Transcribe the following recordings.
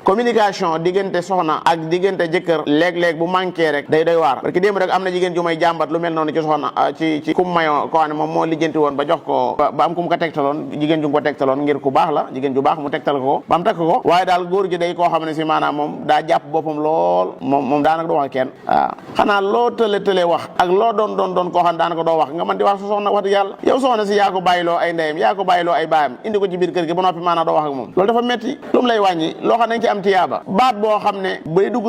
communication diggante soxna ak diggante jëkkër léeg-léeg bu manqué rek day doy waar parce que démb rek am na jigéen ju may jàmbat lu mel noonu ci soxna ci kum mayoo ko xam ne moom moo lijjanti woon ba jox ko ba am ku mu ko tegtaloon jigéen ju ko tegtaloon ngir ku baax la jigéen ju baax mu tegtal ko ba mu takk ko waaye daal góor gi day koo xam ne si maanaam moom daa jàpp boppam lool moom daanaka du wax ak kenn waaw xanaa loo tële wax ak loo doon koo xam ne daanaka doo wax nga mën di wax sa soxna wax dëgg yàlla yow soxna si yaa ko bàyyiloo ay ndeyam yaa ko bàyyiloo ay baayam indi ko ci biir kër gi ba noppi maanaam doo wax ak moom loolu dafa metti lu mu lay wàññi loo xam ne ci am tiyaaba baat boo xam ne bay dugg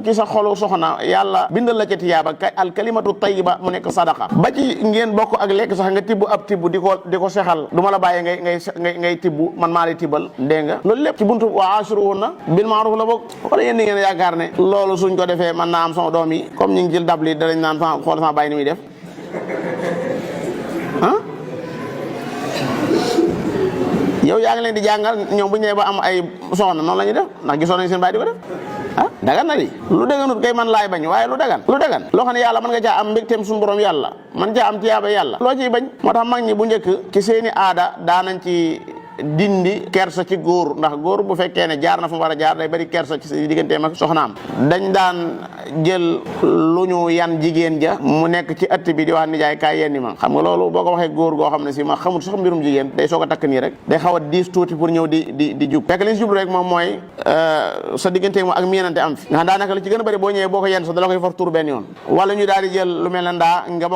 ci sa xolu soxna yàlla bindal la ca tiyaaba al kalimatu tayyiba mu nekk sadaqa ba ci ngeen bokk ak lekk sax nga tibb ab tibb di ko sexal du ma la bàyyi ngay tibb man maa lay tibbal dégg nga loolu lépp ci buntu wa ashiruhunna bil ma'ruf la bokk wala yéen ngeen yaakaar ne loolu suñ ko defee mën naa am sama doom yi comme ñu ngi jël dabli danañ naan xool sama bàyyi ni muy def yow yaa ngi leen di jàngal ñoom bu ñëwee ba am ay soxna noonu la ñuy def ndax gisoon nañ seen bàyyi di ko def dagan na di lu daganut kay man laay bañ waaye lu dagan loo xam ne yàlla mën nga caa am mbégteem suñu borom yàlla man caa am tiyaaba yàlla loo ciy bañ moo tax mag ñi bu njëkk ci seeni aada daanañ ci dindi kersa ci góor ndax góor bu fekkee ne jaar na fu mu war a jaar day bari kersa ci digganteem ak soxnaam dañ daan jël lu ñu yan jigéen ja mu nekk ci ëtt bi di wax nijaay kaay yenni ma xam nga loolu boo ko waxee góor goo xam ne si ma xamul sax mbirum jigéen day soog a takk nii rek day xaw a diis tuuti pour ñëw di jub fekk li ñu jublu rek moom mooy sa diggante moom ak miinante am fi nga xam daanaka li ci gën a bëri boo ñëwee boo ko yenn sax dala koy far tur benn yoon wala ñu daal di jël lu mel ne ndaa nga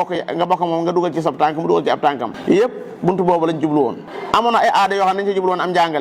bokk moom nga dugal ci sab tànk mu dugal ci ab tànkam yëpp buntu boobu lañ jublu woon amoon na ay aada yoo xam ne nañ ci jublu woon am njàngale